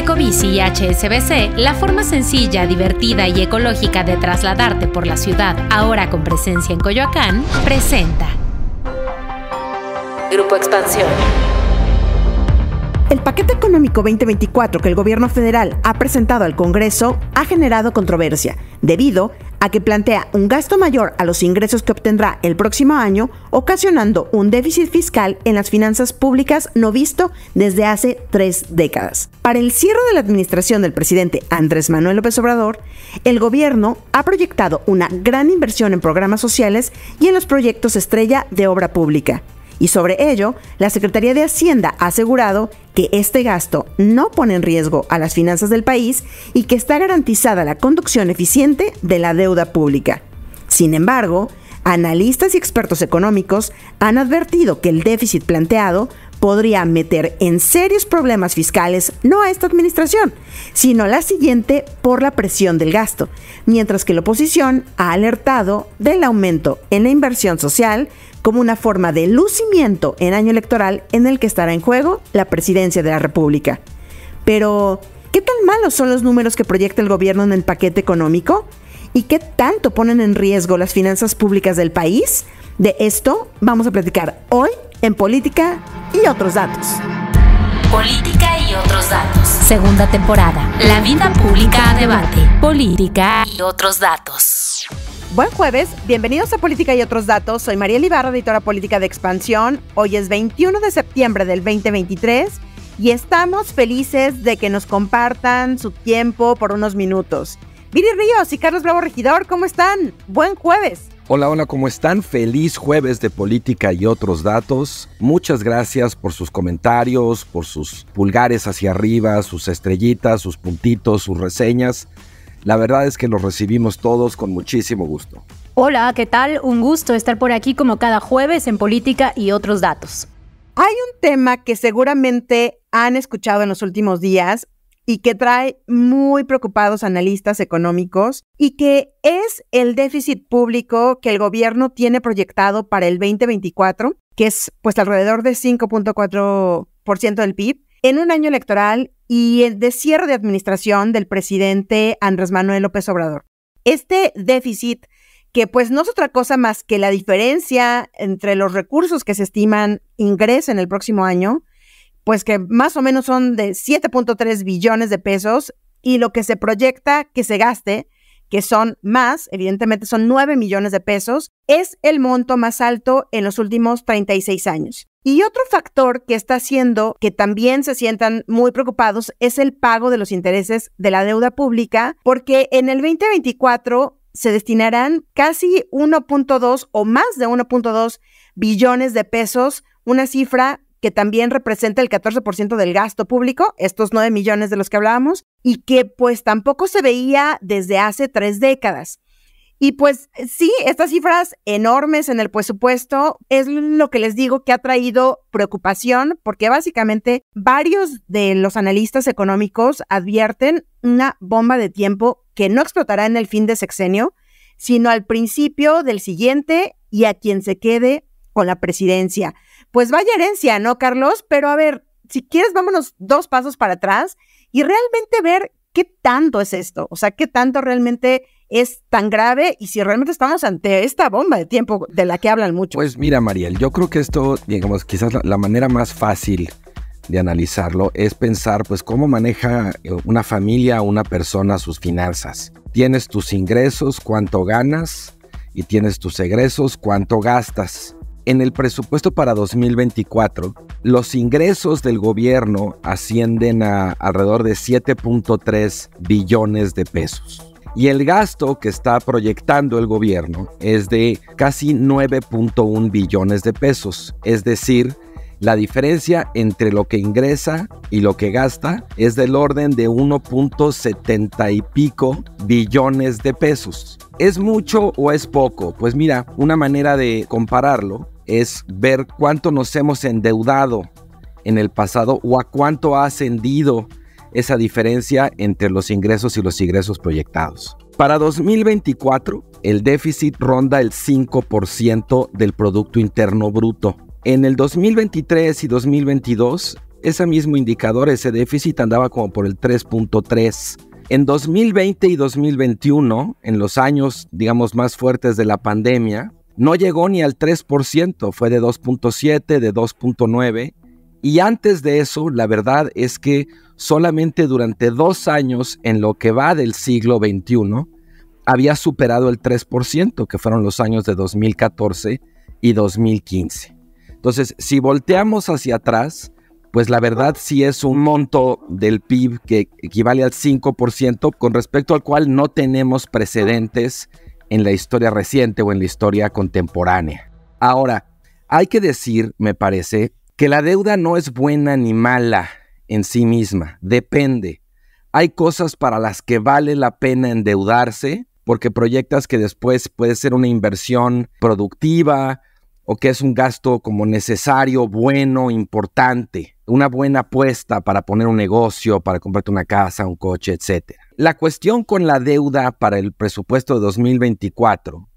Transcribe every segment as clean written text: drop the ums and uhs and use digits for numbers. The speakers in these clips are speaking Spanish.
Ecobici y HSBC, la forma sencilla, divertida y ecológica de trasladarte por la ciudad, ahora con presencia en Coyoacán, presenta Grupo Expansión. El paquete económico 2024 que el gobierno federal ha presentado al Congreso ha generado controversia, debido a que plantea un gasto mayor a los ingresos que obtendrá el próximo año, ocasionando un déficit fiscal en las finanzas públicas no visto desde hace 3 décadas. Para el cierre de la administración del presidente Andrés Manuel López Obrador, el gobierno ha proyectado una gran inversión en programas sociales y en los proyectos estrella de obra pública. Y sobre ello, la Secretaría de Hacienda ha asegurado que este gasto no pone en riesgo a las finanzas del país y que está garantizada la conducción eficiente de la deuda pública. Sin embargo, analistas y expertos económicos han advertido que el déficit planteado podría meter en serios problemas fiscales no a esta administración, sino a la siguiente por la presión del gasto, mientras que la oposición ha alertado del aumento en la inversión social como una forma de lucimiento en año electoral en el que estará en juego la presidencia de la República. Pero, ¿qué tan malos son los números que proyecta el gobierno en el paquete económico? ¿Y qué tanto ponen en riesgo las finanzas públicas del país? De esto vamos a platicar hoy en Política y Otros Datos. Política y Otros Datos. Segunda temporada. La vida pública a debate. Política y Otros Datos. Buen jueves, bienvenidos a Política y Otros Datos. Soy Mariel Ibarra, editora política de Expansión. Hoy es 21 de septiembre del 2023 y estamos felices de que nos compartan su tiempo por unos minutos. Viri Ríos y Carlos Bravo Regidor, ¿cómo están? Buen jueves. Hola, ¿cómo están? Feliz jueves de Política y Otros Datos. Muchas gracias por sus comentarios, por sus pulgares hacia arriba, sus estrellitas, sus puntitos, sus reseñas. La verdad es que los recibimos todos con muchísimo gusto. Hola, ¿qué tal? Un gusto estar por aquí como cada jueves en Política y Otros Datos. Hay un tema que seguramente han escuchado en los últimos días y que trae muy preocupados analistas económicos y que es el déficit público que el gobierno tiene proyectado para el 2024, que es pues alrededor de 5.4% del PIB, en un año electoral y el de cierre de administración del presidente Andrés Manuel López Obrador. Este déficit, que pues no es otra cosa más que la diferencia entre los recursos que se estiman ingresen el próximo año, pues que más o menos son de 7.3 billones de pesos, y lo que se proyecta que se gaste, que son más, evidentemente son 9 millones de pesos, es el monto más alto en los últimos 36 años. Y otro factor que está haciendo que también se sientan muy preocupados es el pago de los intereses de la deuda pública, porque en el 2024 se destinarán casi 1.2 o más de 1.2 billones de pesos, una cifra que también representa el 14% del gasto público, estos 9 millones de los que hablábamos, y que pues tampoco se veía desde hace 3 décadas. Y pues sí, estas cifras enormes en el presupuesto es lo que les digo que ha traído preocupación, porque básicamente varios de los analistas económicos advierten una bomba de tiempo que no explotará en el fin de sexenio, sino al principio del siguiente y a quien se quede con la presidencia. Pues vaya herencia, ¿no, Carlos? Pero a ver, si quieres, vámonos 2 pasos para atrás y realmente ver qué tanto es esto. O sea, qué tanto realmente es tan grave y si realmente estamos ante esta bomba de tiempo de la que hablan mucho. Pues mira, Mariel, yo creo que esto, digamos, quizás la manera más fácil de analizarlo es pensar, pues, cómo maneja una familia o una persona sus finanzas. Tienes tus ingresos, cuánto ganas, y tienes tus egresos, cuánto gastas. En el presupuesto para 2024, los ingresos del gobierno ascienden a alrededor de 7.3 billones de pesos. Y el gasto que está proyectando el gobierno es de casi 9.1 billones de pesos. Es decir, la diferencia entre lo que ingresa y lo que gasta es del orden de 1.70 y pico billones de pesos. ¿Es mucho o es poco? Pues mira, una manera de compararlo es ver cuánto nos hemos endeudado en el pasado o a cuánto ha ascendido esa diferencia entre los ingresos y los ingresos proyectados. Para 2024, el déficit ronda el 5% del Producto Interno Bruto. En el 2023 y 2022, ese mismo indicador, ese déficit andaba como por el 3.3. En 2020 y 2021, en los años, digamos, más fuertes de la pandemia, no llegó ni al 3%, fue de 2.7, de 2.9. Y antes de eso, la verdad es que solamente durante 2 años, en lo que va del siglo XXI, había superado el 3%, que fueron los años de 2014 y 2015. Entonces, si volteamos hacia atrás, pues la verdad sí es un monto del PIB que equivale al 5%, con respecto al cual no tenemos precedentes en la historia reciente o en la historia contemporánea. Ahora, hay que decir, me parece, que la deuda no es buena ni mala en sí misma, depende. Hay cosas para las que vale la pena endeudarse, porque proyectas que después puede ser una inversión productiva o que es un gasto como necesario, bueno, importante, una buena apuesta para poner un negocio, para comprarte una casa, un coche, etc. La cuestión con la deuda para el presupuesto de 2024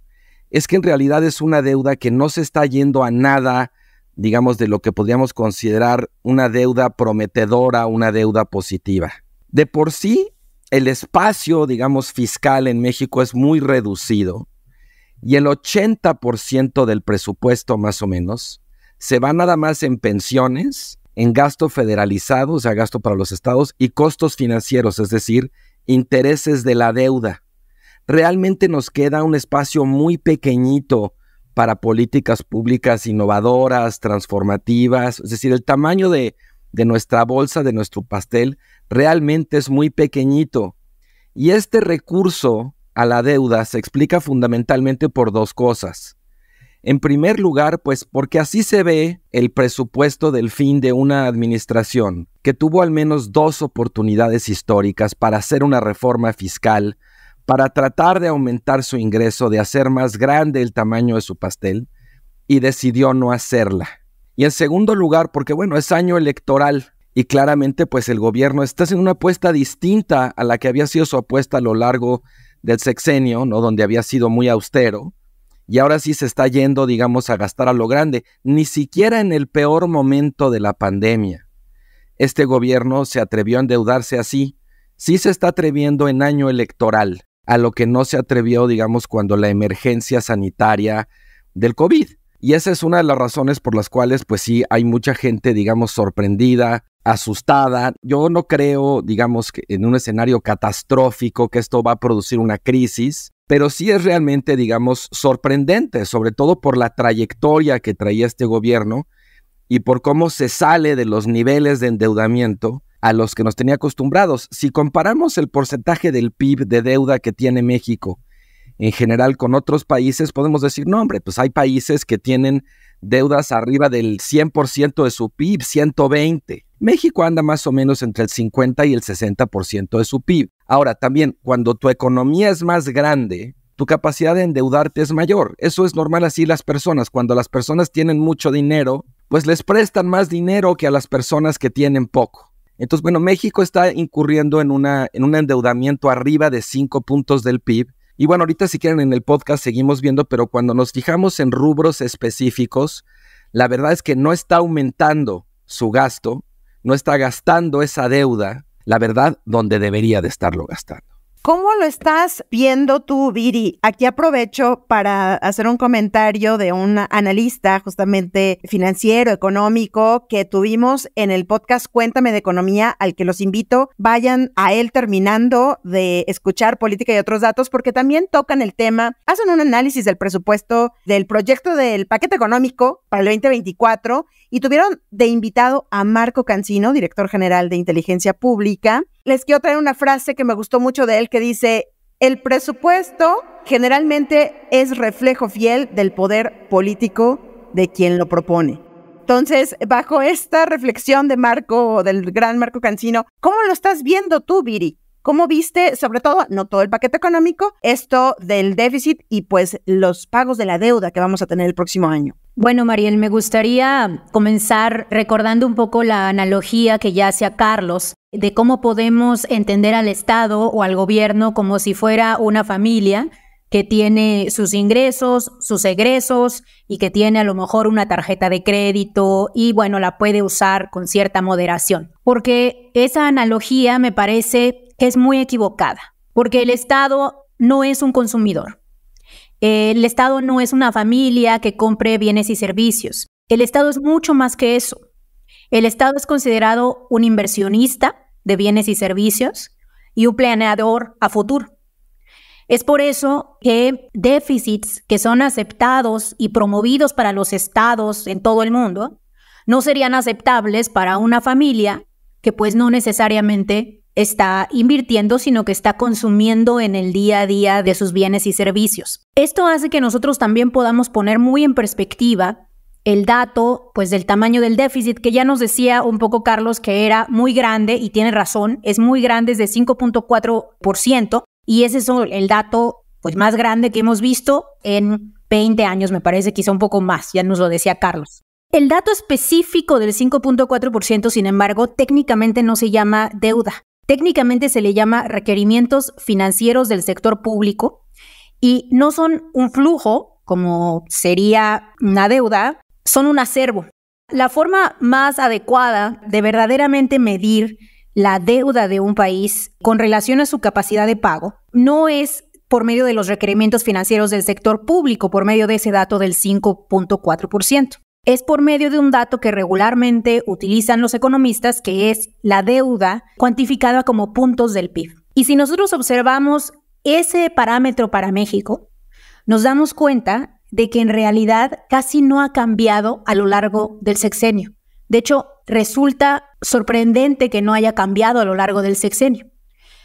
es que en realidad es una deuda que no se está yendo a nada, digamos, de lo que podríamos considerar una deuda prometedora, una deuda positiva. De por sí, el espacio, digamos, fiscal en México es muy reducido y el 80% del presupuesto, más o menos, se va nada más en pensiones, en gasto federalizado, o sea, gasto para los estados, y costos financieros, es decir, intereses de la deuda. Realmente nos queda un espacio muy pequeñito para políticas públicas innovadoras, transformativas, es decir, el tamaño de nuestra bolsa, de nuestro pastel, realmente es muy pequeñito. Y este recurso a la deuda se explica fundamentalmente por 2 cosas. En primer lugar, pues porque así se ve el presupuesto del fin de una administración que tuvo al menos 2 oportunidades históricas para hacer una reforma fiscal, para tratar de aumentar su ingreso, de hacer más grande el tamaño de su pastel, y decidió no hacerla. Y en segundo lugar, porque bueno, es año electoral y claramente pues el gobierno está haciendo una apuesta distinta a la que había sido su apuesta a lo largo del sexenio, ¿no? Donde había sido muy austero, y ahora sí se está yendo, digamos, a gastar a lo grande. Ni siquiera en el peor momento de la pandemia este gobierno se atrevió a endeudarse así. Sí se está atreviendo en año electoral, a lo que no se atrevió, digamos, cuando la emergencia sanitaria del COVID. Y esa es una de las razones por las cuales, pues sí, hay mucha gente, digamos, sorprendida, asustada. Yo no creo, digamos, que en un escenario catastrófico que esto va a producir una crisis, pero sí es realmente, digamos, sorprendente, sobre todo por la trayectoria que traía este gobierno y por cómo se sale de los niveles de endeudamiento a los que nos tenía acostumbrados. Si comparamos el porcentaje del PIB de deuda que tiene México en general con otros países, podemos decir, no hombre, pues hay países que tienen deudas arriba del 100% de su PIB, 120%. México anda más o menos entre el 50 y el 60% de su PIB. Ahora, también, cuando tu economía es más grande, tu capacidad de endeudarte es mayor. Eso es normal así las personas. Cuando las personas tienen mucho dinero, pues les prestan más dinero que a las personas que tienen poco. Entonces, bueno, México está incurriendo en un endeudamiento arriba de 5 puntos del PIB. Y bueno, ahorita si quieren en el podcast seguimos viendo, pero cuando nos fijamos en rubros específicos, la verdad es que no está aumentando su gasto, no está gastando esa deuda, la verdad, donde debería de estarlo gastando. ¿Cómo lo estás viendo tú, Viri? Aquí aprovecho para hacer un comentario de un analista justamente financiero, económico, que tuvimos en el podcast Cuéntame de Economía, al que los invito, vayan a él terminando de escuchar política y otros datos, porque también tocan el tema, hacen un análisis del presupuesto, del proyecto del paquete económico para el 2024, y tuvieron de invitado a Marco Cancino, director general de Inteligencia Pública. Les quiero traer una frase que me gustó mucho de él que dice: el presupuesto generalmente es reflejo fiel del poder político de quien lo propone. Entonces, bajo esta reflexión de Marco, del gran Marco Cancino, ¿cómo lo estás viendo tú, Viri? ¿Cómo viste, sobre todo, no todo el paquete económico, esto del déficit y pues los pagos de la deuda que vamos a tener el próximo año? Bueno, Mariel, me gustaría comenzar recordando un poco la analogía que ya hacía Carlos de cómo podemos entender al Estado o al gobierno como si fuera una familia que tiene sus ingresos, sus egresos y que tiene a lo mejor una tarjeta de crédito y bueno, la puede usar con cierta moderación. Porque esa analogía me parece que es muy equivocada, porque el Estado no es un consumidor. El Estado no es una familia que compre bienes y servicios. El Estado es mucho más que eso. El Estado es considerado un inversionista de bienes y servicios y un planeador a futuro. Es por eso que déficits que son aceptados y promovidos para los estados en todo el mundo no serían aceptables para una familia que pues no necesariamente está invirtiendo, sino que está consumiendo en el día a día de sus bienes y servicios. Esto hace que nosotros también podamos poner muy en perspectiva el dato pues del tamaño del déficit, que ya nos decía un poco Carlos que era muy grande, y tiene razón, es muy grande, es de 5.4%, y ese es el dato pues más grande que hemos visto en 20 años, me parece, quizá un poco más, ya nos lo decía Carlos. El dato específico del 5.4%, sin embargo, técnicamente no se llama deuda, técnicamente se le llama requerimientos financieros del sector público y no son un flujo, como sería una deuda, son un acervo. La forma más adecuada de verdaderamente medir la deuda de un país con relación a su capacidad de pago no es por medio de los requerimientos financieros del sector público, por medio de ese dato del 5.4%. Es por medio de un dato que regularmente utilizan los economistas, que es la deuda cuantificada como puntos del PIB. Y si nosotros observamos ese parámetro para México, nos damos cuenta de que en realidad casi no ha cambiado a lo largo del sexenio. De hecho, resulta sorprendente que no haya cambiado a lo largo del sexenio.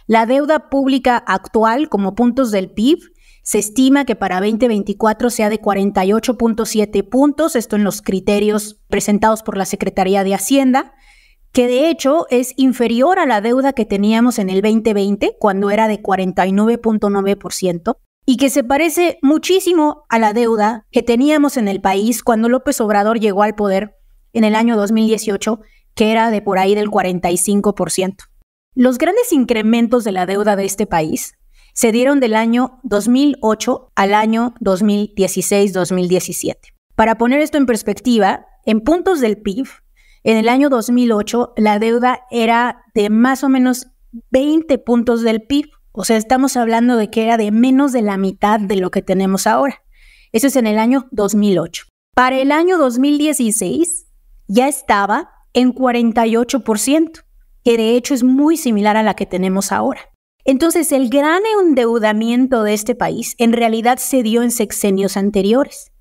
La deuda pública actual como puntos del PIB se estima que para 2024 sea de 48.7 puntos, esto en los criterios presentados por la Secretaría de Hacienda, que de hecho es inferior a la deuda que teníamos en el 2020, cuando era de 49.9%, y que se parece muchísimo a la deuda que teníamos en el país cuando López Obrador llegó al poder en el año 2018, que era de por ahí del 45%. Los grandes incrementos de la deuda de este país se dieron del año 2008 al año 2016-2017. Para poner esto en perspectiva, en puntos del PIB, en el año 2008 la deuda era de más o menos 20 puntos del PIB. O sea, estamos hablando de que era de menos de la mitad de lo que tenemos ahora. Eso es en el año 2008. Para el año 2016 ya estaba en 48%, que de hecho es muy similar a la que tenemos ahora. Entonces, el gran endeudamiento de este país en realidad se dio en sexenios anteriores.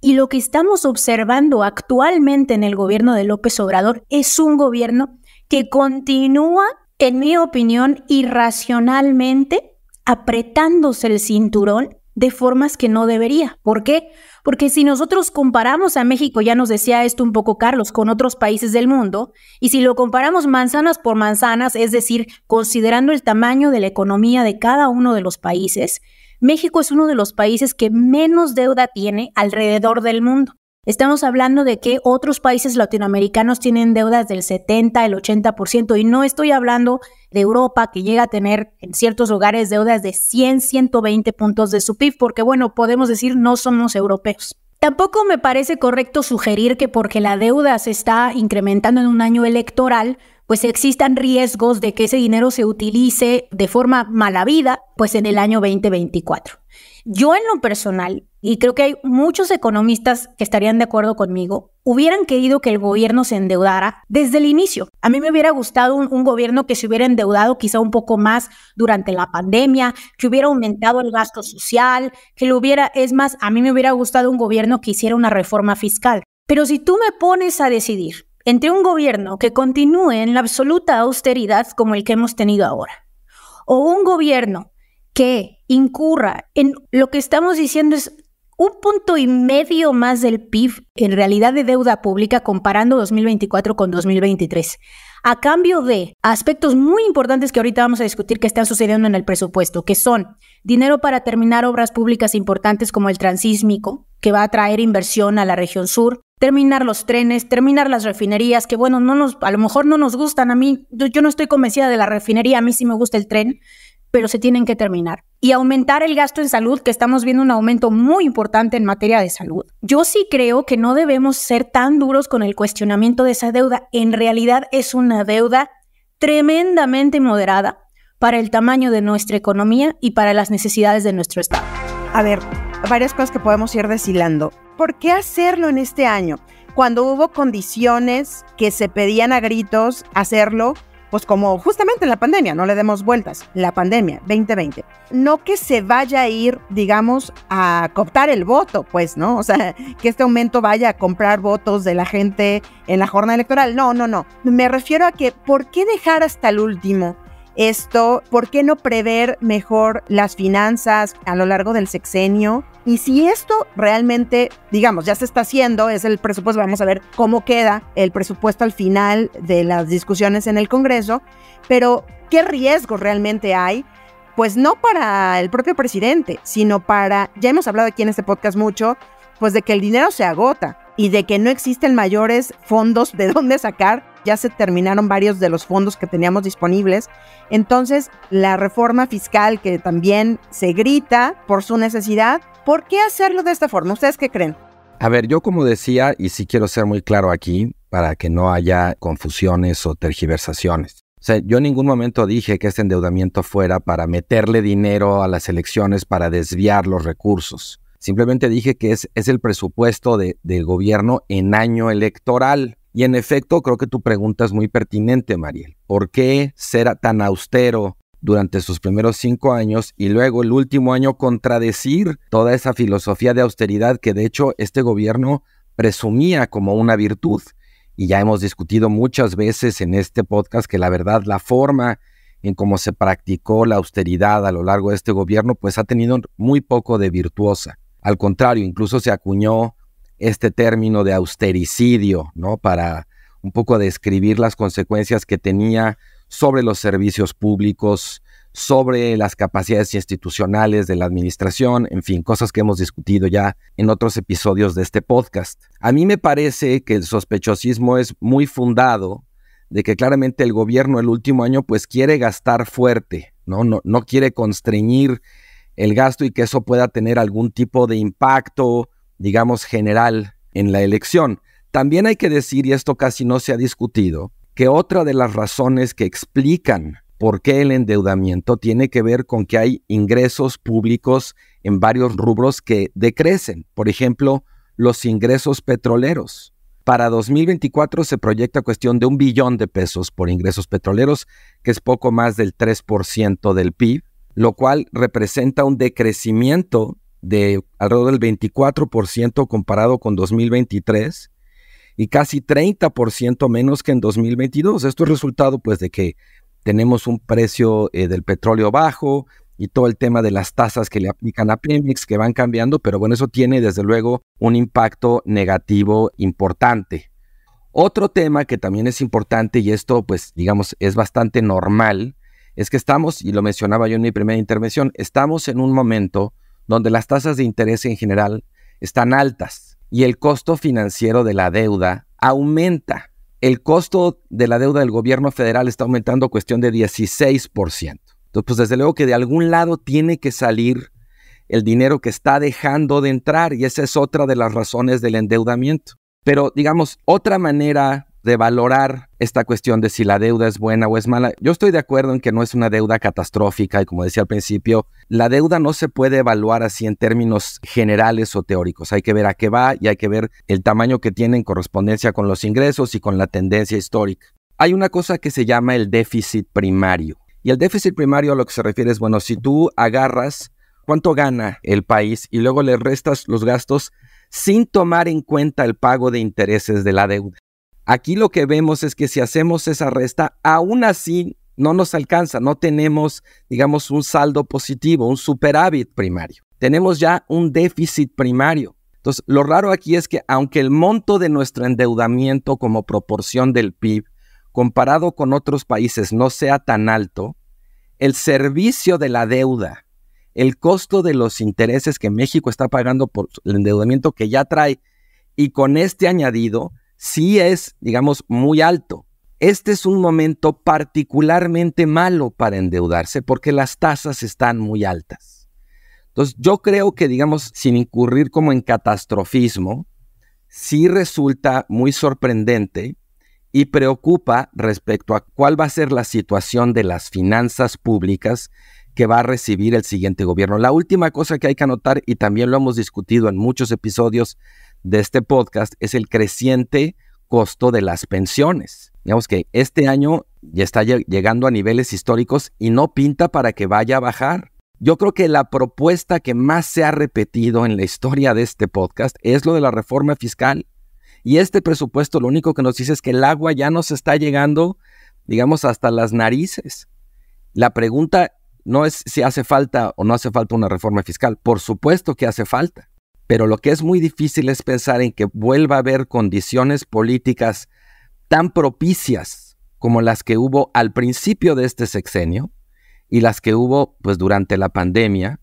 Y lo que estamos observando actualmente en el gobierno de López Obrador es un gobierno que continúa, en mi opinión, irracionalmente apretándose el cinturón de formas que no debería. ¿Por qué? Porque si nosotros comparamos a México, ya nos decía esto un poco Carlos, con otros países del mundo, y si lo comparamos manzanas por manzanas, es decir, considerando el tamaño de la economía de cada uno de los países, México es uno de los países que menos deuda tiene alrededor del mundo. Estamos hablando de que otros países latinoamericanos tienen deudas del 70, el 80%, y no estoy hablando de Europa, que llega a tener en ciertos lugares deudas de 100, 120 puntos de su PIB, porque bueno, podemos decir no somos europeos. Tampoco me parece correcto sugerir que porque la deuda se está incrementando en un año electoral, pues existan riesgos de que ese dinero se utilice de forma mala vida, pues en el año 2024. Yo en lo personal, y creo que hay muchos economistas que estarían de acuerdo conmigo, hubieran querido que el gobierno se endeudara desde el inicio. A mí me hubiera gustado un gobierno que se hubiera endeudado quizá un poco más durante la pandemia, que hubiera aumentado el gasto social, es más, a mí me hubiera gustado un gobierno que hiciera una reforma fiscal. Pero si tú me pones a decidir entre un gobierno que continúe en la absoluta austeridad como el que hemos tenido ahora, o un gobierno que incurra en lo que estamos diciendo es 1.5 puntos más del PIB en realidad de deuda pública comparando 2024 con 2023, a cambio de aspectos muy importantes que ahorita vamos a discutir que están sucediendo en el presupuesto, que son dinero para terminar obras públicas importantes como el Transísmico, que va a traer inversión a la región sur, terminar los trenes, terminar las refinerías, que bueno, a lo mejor no nos gustan. A mí, yo no estoy convencida de la refinería, a mí sí me gusta el tren, pero se tienen que terminar. Y aumentar el gasto en salud, que estamos viendo un aumento muy importante en materia de salud. Yo sí creo que no debemos ser tan duros con el cuestionamiento de esa deuda. En realidad es una deuda tremendamente moderada para el tamaño de nuestra economía y para las necesidades de nuestro Estado. A ver, varias cosas que podemos ir deshilando. ¿Por qué hacerlo en este año? Cuando hubo condiciones que se pedían a gritos hacerlo, pues como justamente en la pandemia, no le demos vueltas, la pandemia 2020. No que se vaya a ir, digamos, a cooptar el voto, pues, ¿no? O sea, que este aumento vaya a comprar votos de la gente en la jornada electoral. No. Me refiero a que, ¿por qué dejar hasta el último esto? ¿Por qué no prever mejor las finanzas a lo largo del sexenio? Y si esto realmente, digamos, ya se está haciendo, es el presupuesto, vamos a ver cómo queda el presupuesto al final de las discusiones en el Congreso, pero ¿qué riesgos realmente hay? Pues no para el propio presidente, sino para, ya hemos hablado aquí en este podcast mucho, pues de que el dinero se agota y de que no existen mayores fondos de dónde sacar. Ya se terminaron varios de los fondos que teníamos disponibles. Entonces, la reforma fiscal que también se grita por su necesidad, ¿por qué hacerlo de esta forma? ¿Ustedes qué creen? A ver, yo como decía, y sí quiero ser muy claro aquí, para que no haya confusiones o tergiversaciones. O sea, yo en ningún momento dije que este endeudamiento fuera para meterle dinero a las elecciones para desviar los recursos. Simplemente dije que es el presupuesto del gobierno en año electoral. Y en efecto, creo que tu pregunta es muy pertinente, Mariel. ¿Por qué ser tan austero durante sus primeros 5 años y luego el último año contradecir toda esa filosofía de austeridad que de hecho este gobierno presumía como una virtud? Y ya hemos discutido muchas veces en este podcast que la verdad, la forma en cómo se practicó la austeridad a lo largo de este gobierno, pues ha tenido muy poco de virtuosa. Al contrario, incluso se acuñó este término de austericidio, ¿no? Para un poco describir las consecuencias que tenía sobre los servicios públicos, sobre las capacidades institucionales de la administración, en fin, cosas que hemos discutido ya en otros episodios de este podcast. A mí me parece que el sospechosismo es muy fundado de que claramente el gobierno el último año pues quiere gastar fuerte, no quiere constreñir el gasto y que eso pueda tener algún tipo de impacto, digamos, general en la elección. También hay que decir, y esto casi no se ha discutido, que otra de las razones que explican por qué el endeudamiento tiene que ver con que hay ingresos públicos en varios rubros que decrecen. Por ejemplo, los ingresos petroleros. Para 2024 se proyecta cuestión de $1 billón por ingresos petroleros, que es poco más del 3% del PIB, lo cual representa un decrecimiento de alrededor del 24% comparado con 2023 y casi 30% menos que en 2022. Esto es resultado pues de que tenemos un precio del petróleo bajo y todo el tema de las tasas que le aplican a Pemex que van cambiando, pero bueno, eso tiene desde luego un impacto negativo importante. Otro tema que también es importante, y esto pues digamos es bastante normal, es que estamos, y lo mencionaba yo en mi primera intervención, estamos en un momento donde las tasas de interés en general están altas y el costo financiero de la deuda aumenta. El costo de la deuda del gobierno federal está aumentando cuestión de 16%. Entonces, pues desde luego que de algún lado tiene que salir el dinero que está dejando de entrar y esa es otra de las razones del endeudamiento. Pero, digamos, otra manera de valorar esta cuestión de si la deuda es buena o es mala. Yo estoy de acuerdo en que no es una deuda catastrófica y como decía al principio, la deuda no se puede evaluar así en términos generales o teóricos. Hay que ver a qué va y hay que ver el tamaño que tiene en correspondencia con los ingresos y con la tendencia histórica. Hay una cosa que se llama el déficit primario. Y el déficit primario a lo que se refiere es, bueno, si tú agarras cuánto gana el país y luego le restas los gastos sin tomar en cuenta el pago de intereses de la deuda. Aquí lo que vemos es que si hacemos esa resta, aún así no nos alcanza, no tenemos, digamos, un saldo positivo, un superávit primario. Tenemos ya un déficit primario. Entonces, lo raro aquí es que aunque el monto de nuestro endeudamiento como proporción del PIB, comparado con otros países, no sea tan alto, el servicio de la deuda, el costo de los intereses que México está pagando por el endeudamiento que ya trae y con este añadido, sí es, digamos, muy alto. este es un momento particularmente malo para endeudarse porque las tasas están muy altas. Entonces, yo creo que, digamos, sin incurrir como en catastrofismo, sí resulta muy sorprendente y preocupa respecto a cuál va a ser la situación de las finanzas públicas que va a recibir el siguiente gobierno. La última cosa que hay que anotar, y también lo hemos discutido en muchos episodios de este podcast, es el creciente costo de las pensiones. Digamos que este año ya está llegando a niveles históricos y no pinta para que vaya a bajar. Yo creo que la propuesta que más se ha repetido en la historia de este podcast es lo de la reforma fiscal. Y este presupuesto lo único que nos dice es que el agua ya nos está llegando, digamos, hasta las narices. La pregunta no es si hace falta o no hace falta una reforma fiscal. Por supuesto que hace falta. Pero lo que es muy difícil es pensar en que vuelva a haber condiciones políticas tan propicias como las que hubo al principio de este sexenio y las que hubo pues durante la pandemia,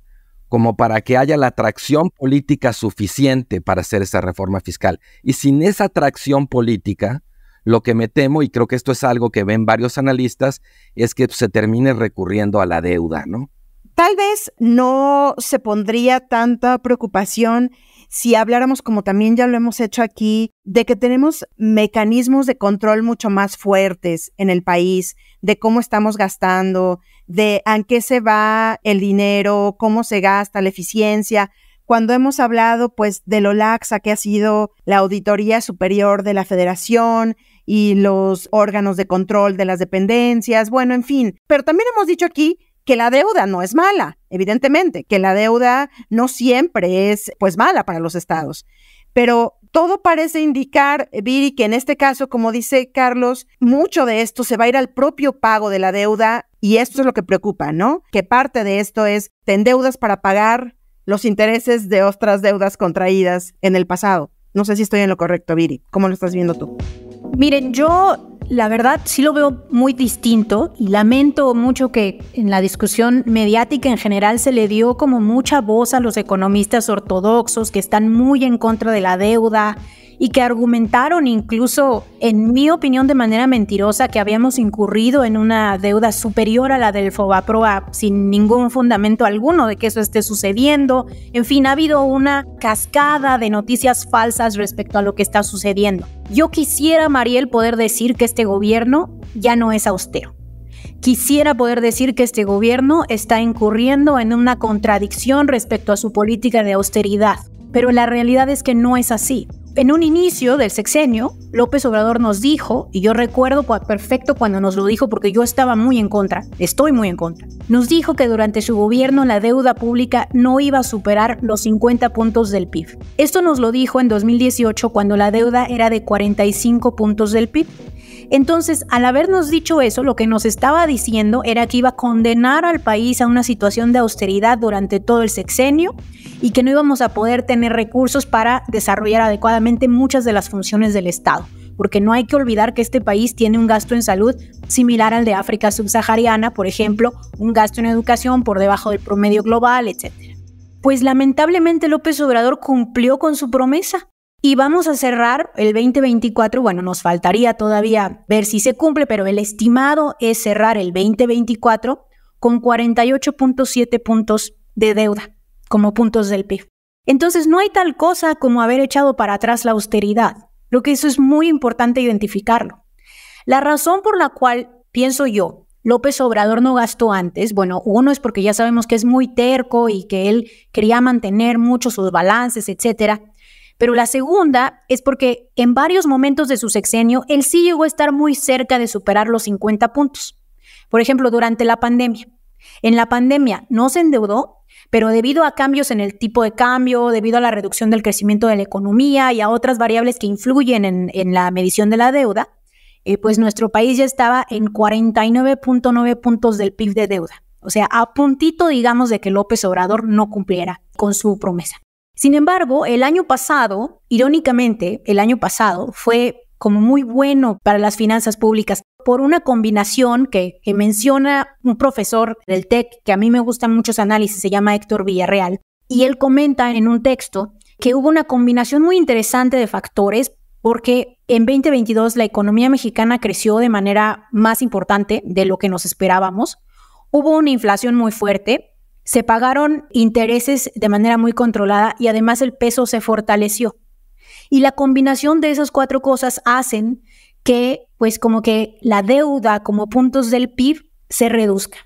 como para que haya la atracción política suficiente para hacer esa reforma fiscal. Y sin esa atracción política, lo que me temo, y creo que esto es algo que ven varios analistas, es que se termine recurriendo a la deuda, ¿no? Tal vez no se pondría tanta preocupación si habláramos, como también ya lo hemos hecho aquí, de que tenemos mecanismos de control mucho más fuertes en el país, de cómo estamos gastando, de a qué se va el dinero, cómo se gasta, la eficiencia. Cuando hemos hablado pues de lo laxa que ha sido la Auditoría Superior de la Federación y los órganos de control de las dependencias, bueno, en fin. Pero también hemos dicho aquí que la deuda no es mala, evidentemente, que la deuda no siempre es pues mala para los estados. Pero todo parece indicar, Viri, que en este caso, como dice Carlos, mucho de esto se va a ir al propio pago de la deuda y esto es lo que preocupa, ¿no? Que parte de esto es, te endeudas para pagar los intereses de otras deudas contraídas en el pasado. No sé si estoy en lo correcto, Viri. ¿Cómo lo estás viendo tú? Miren, yo la verdad sí lo veo muy distinto y lamento mucho que en la discusión mediática en general se le dio como mucha voz a los economistas ortodoxos que están muy en contra de la deuda y que argumentaron incluso, en mi opinión, de manera mentirosa que habíamos incurrido en una deuda superior a la del Fobaproa sin ningún fundamento alguno de que eso esté sucediendo. En fin, ha habido una cascada de noticias falsas respecto a lo que está sucediendo. Yo quisiera, Mariel, poder decir que este gobierno ya no es austero. Quisiera poder decir que este gobierno está incurriendo en una contradicción respecto a su política de austeridad, pero la realidad es que no es así. En un inicio del sexenio, López Obrador nos dijo, y yo recuerdo perfecto cuando nos lo dijo porque yo estaba muy en contra, estoy muy en contra, nos dijo que durante su gobierno la deuda pública no iba a superar los 50 puntos del PIB. Esto nos lo dijo en 2018 cuando la deuda era de 45 puntos del PIB. Entonces, al habernos dicho eso, lo que nos estaba diciendo era que iba a condenar al país a una situación de austeridad durante todo el sexenio y que no íbamos a poder tener recursos para desarrollar adecuadamente muchas de las funciones del Estado, porque no hay que olvidar que este país tiene un gasto en salud similar al de África subsahariana, por ejemplo, un gasto en educación por debajo del promedio global, etc. Pues lamentablemente López Obrador cumplió con su promesa. Y vamos a cerrar el 2024, bueno, nos faltaría todavía ver si se cumple, pero el estimado es cerrar el 2024 con 48.7 puntos de deuda como puntos del PIB. Entonces no hay tal cosa como haber echado para atrás la austeridad. Creo que eso es muy importante identificarlo. La razón por la cual, pienso yo, López Obrador no gastó antes, bueno, uno es porque ya sabemos que es muy terco y que él quería mantener mucho sus balances, etcétera. Pero la segunda es porque en varios momentos de su sexenio, él sí llegó a estar muy cerca de superar los 50 puntos. Por ejemplo, durante la pandemia. En la pandemia no se endeudó, pero debido a cambios en el tipo de cambio, debido a la reducción del crecimiento de la economía y a otras variables que influyen en la medición de la deuda, pues nuestro país ya estaba en 49.9 puntos del PIB de deuda. O sea, a puntito, digamos, de que López Obrador no cumpliera con su promesa. Sin embargo, el año pasado, irónicamente, el año pasado fue como muy bueno para las finanzas públicas por una combinación que menciona un profesor del TEC, que a mí me gusta mucho su análisis, se llama Héctor Villarreal, y él comenta en un texto que hubo una combinación muy interesante de factores porque en 2022 la economía mexicana creció de manera más importante de lo que nos esperábamos. Hubo una inflación muy fuerte, se pagaron intereses de manera muy controlada y además el peso se fortaleció. Y la combinación de esas cuatro cosas hacen que, pues, como que la deuda como puntos del PIB se reduzca.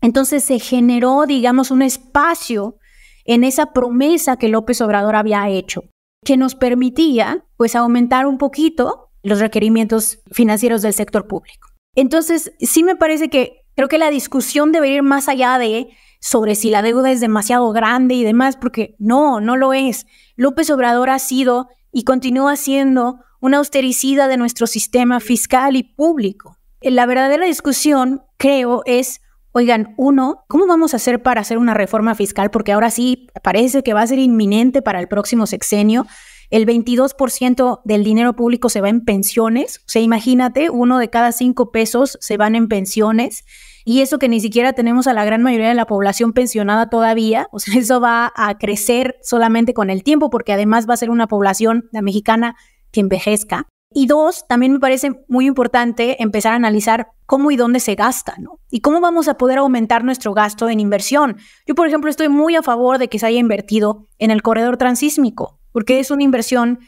Entonces se generó, digamos, un espacio en esa promesa que López Obrador había hecho, que nos permitía, pues, aumentar un poquito los requerimientos financieros del sector público. Entonces, sí me parece que creo que la discusión debería ir más allá de sobre si la deuda es demasiado grande y demás, porque no lo es. López Obrador ha sido y continúa siendo un austericida de nuestro sistema fiscal y público. La verdadera discusión, creo, es, oigan, uno, ¿cómo vamos a hacer para hacer una reforma fiscal? Porque ahora sí parece que va a ser inminente para el próximo sexenio. El 22% del dinero público se va en pensiones. O sea, imagínate, 1 de cada 5 pesos se van en pensiones. Y eso que ni siquiera tenemos a la gran mayoría de la población pensionada todavía. O sea, eso va a crecer solamente con el tiempo, porque además va a ser una población, la mexicana, que envejezca. Y 2, también me parece muy importante empezar a analizar cómo y dónde se gasta, ¿no? Y cómo vamos a poder aumentar nuestro gasto en inversión. Yo, por ejemplo, estoy muy a favor de que se haya invertido en el corredor transísmico, porque es una inversión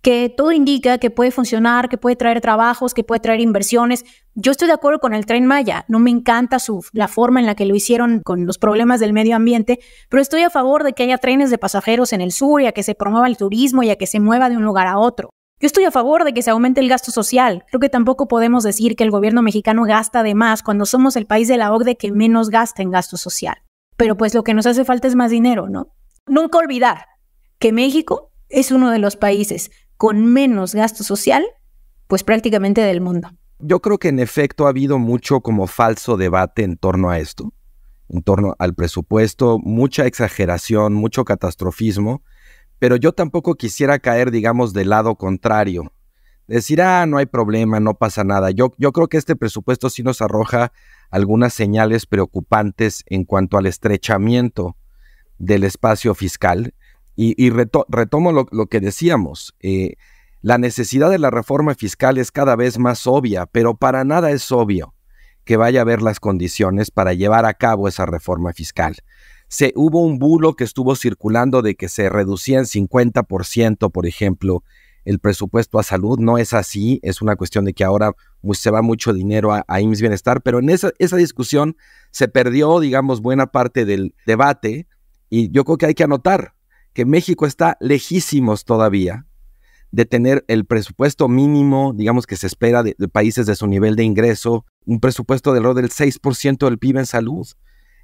que todo indica que puede funcionar, que puede traer trabajos, que puede traer inversiones. Yo estoy de acuerdo con el Tren Maya. No me encanta la forma en la que lo hicieron con los problemas del medio ambiente, pero estoy a favor de que haya trenes de pasajeros en el sur y a que se promueva el turismo y a que se mueva de un lugar a otro. Yo estoy a favor de que se aumente el gasto social. Creo que tampoco podemos decir que el gobierno mexicano gasta de más cuando somos el país de la OCDE que menos gasta en gasto social. Pero pues lo que nos hace falta es más dinero, ¿no? Nunca olvidar que México es uno de los países con menos gasto social, pues prácticamente del mundo. Yo creo que en efecto ha habido mucho como falso debate en torno a esto, en torno al presupuesto, mucha exageración, mucho catastrofismo, pero yo tampoco quisiera caer, digamos, del lado contrario. Decir, no hay problema, no pasa nada. Yo creo que este presupuesto sí nos arroja algunas señales preocupantes en cuanto al estrechamiento del espacio fiscal. Y retomo lo que decíamos. La necesidad de la reforma fiscal es cada vez más obvia, pero para nada es obvio que vaya a haber las condiciones para llevar a cabo esa reforma fiscal. Hubo un bulo que estuvo circulando de que se reducía en 50%, por ejemplo, el presupuesto a salud. No es así, es una cuestión de que ahora se va mucho dinero a IMSS Bienestar, pero en esa discusión se perdió, digamos, buena parte del debate, y yo creo que hay que anotar que México está lejísimos todavía de tener el presupuesto mínimo, digamos, que se espera de países de su nivel de ingreso, un presupuesto del orden del 6% del PIB en salud.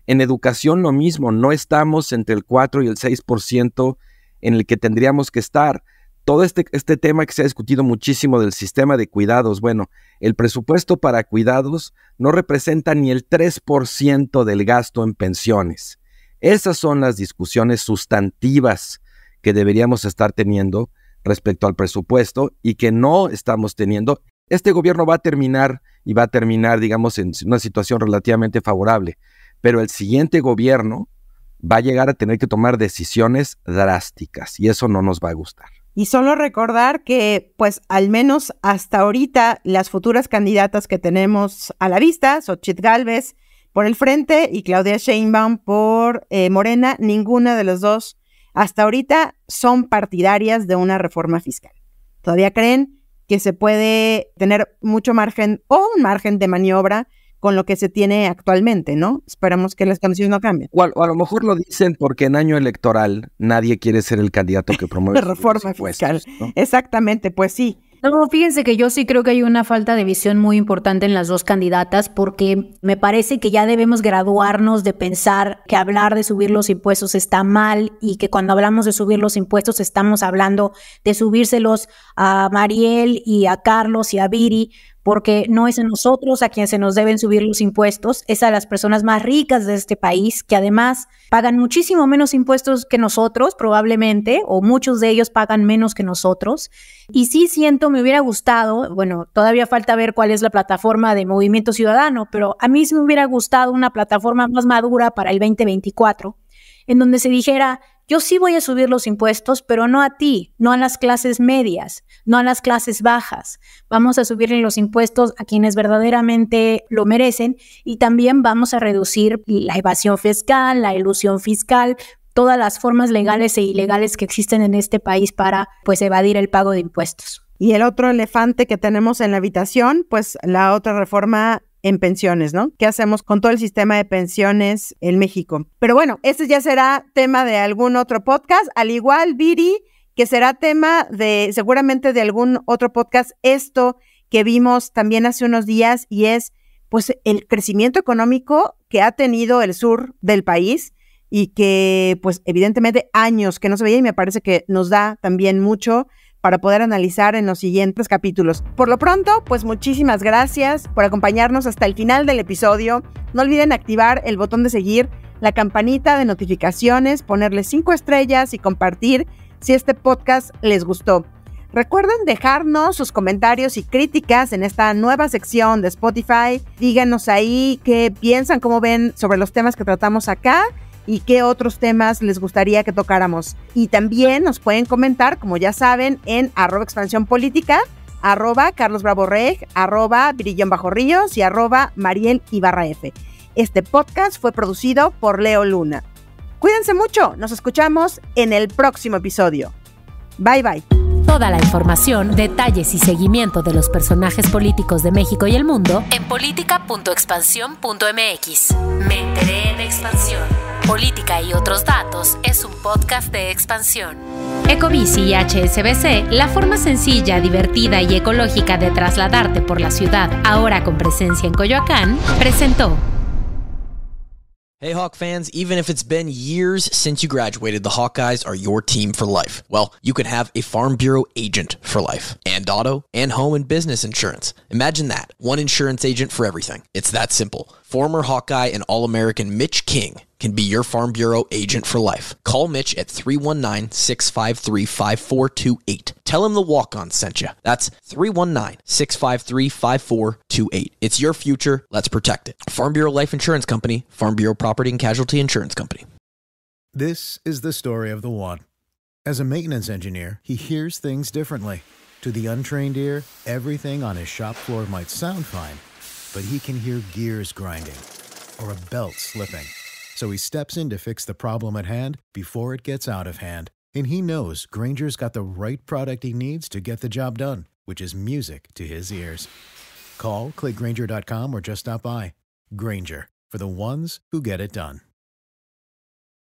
En educación lo mismo, no estamos entre el 4 y el 6% en el que tendríamos que estar. Todo este tema que se ha discutido muchísimo del sistema de cuidados, bueno, el presupuesto para cuidados no representa ni el 3% del gasto en pensiones. Esas son las discusiones sustantivas que deberíamos estar teniendo respecto al presupuesto y que no estamos teniendo. Este gobierno va a terminar, digamos, en una situación relativamente favorable, pero el siguiente gobierno va a llegar a tener que tomar decisiones drásticas y eso no nos va a gustar. Y solo recordar que, pues, al menos hasta ahorita, las futuras candidatas que tenemos a la vista, Xochitl Gálvez por el Frente y Claudia Sheinbaum por Morena, ninguna de los dos hasta ahorita son partidarias de una reforma fiscal. Todavía creen que se puede tener mucho margen o un margen de maniobra con lo que se tiene actualmente, ¿no? Esperamos que las condiciones no cambien. O a lo mejor lo dicen porque en año electoral nadie quiere ser el candidato que promueve la reforma fiscal, ¿no? Exactamente, pues sí. No, fíjense que yo sí creo que hay una falta de visión muy importante en las dos candidatas porque me parece que ya debemos graduarnos de pensar que hablar de subir los impuestos está mal y que cuando hablamos de subir los impuestos estamos hablando de subírselos a Mariel y a Carlos y a Viri, porque no es a nosotros a quien se nos deben subir los impuestos, es a las personas más ricas de este país, que además pagan muchísimo menos impuestos que nosotros, probablemente, o muchos de ellos pagan menos que nosotros. Y sí siento, me hubiera gustado, bueno, todavía falta ver cuál es la plataforma de Movimiento Ciudadano, pero a mí sí me hubiera gustado una plataforma más madura para el 2024, en donde se dijera yo sí voy a subir los impuestos, pero no a ti, no a las clases medias, no a las clases bajas. Vamos a subirle los impuestos a quienes verdaderamente lo merecen y también vamos a reducir la evasión fiscal, la elusión fiscal, todas las formas legales e ilegales que existen en este país para, pues, evadir el pago de impuestos. Y el otro elefante que tenemos en la habitación, pues la otra reforma en pensiones, ¿no? ¿Qué hacemos con todo el sistema de pensiones en México? Pero bueno, este ya será tema de algún otro podcast, al igual, Viri, que será tema de seguramente de algún otro podcast, esto que vimos también hace unos días, y es pues el crecimiento económico que ha tenido el sur del país y que pues evidentemente años que no se veía, y me parece que nos da también mucho para poder analizar en los siguientes capítulos. Por lo pronto, pues muchísimas gracias por acompañarnos hasta el final del episodio. No olviden activar el botón de seguir, la campanita de notificaciones, ponerle 5 estrellas y compartir si este podcast les gustó. Recuerden dejarnos sus comentarios y críticas en esta nueva sección de Spotify. Díganos ahí qué piensan, cómo ven sobre los temas que tratamos acá y qué otros temas les gustaría que tocáramos. Y también nos pueden comentar, como ya saben, en @expansiónpolítica, @carlosbravoreg, @Virillón_Ríos y @MarielIbarraF. Este podcast fue producido por Leo Luna. Cuídense mucho, nos escuchamos en el próximo episodio. Bye bye. Toda la información, detalles y seguimiento de los personajes políticos de México y el mundo en política.expansión.mx. Me enteré en Expansión. Política y otros datos es un podcast de Expansión. Ecobici y HSBC, la forma sencilla, divertida y ecológica de trasladarte por la ciudad, ahora con presencia en Coyoacán, presentó. Hey Hawk fans, even if it's been years since you graduated, the Hawkeyes are your team for life. Well, you can have a Farm Bureau agent for life. And auto, and home and business insurance. Imagine that. One insurance agent for everything. It's that simple. Former Hawkeye and All-American Mitch King can be your Farm Bureau agent for life. Call Mitch at 319-653-5428. Tell him the walk-on sent you. That's 319-653-5428. It's your future. Let's protect it. Farm Bureau Life Insurance Company, Farm Bureau Property and Casualty Insurance Company. This is the story of the one. As a maintenance engineer, he hears things differently. To the untrained ear, everything on his shop floor might sound fine, but he can hear gears grinding or a belt slipping. So he steps in to fix the problem at hand before it gets out of hand. And he knows Grainger's got the right product he needs to get the job done, which is music to his ears. Call, click Grainger.com, or just stop by. Grainger, for the ones who get it done.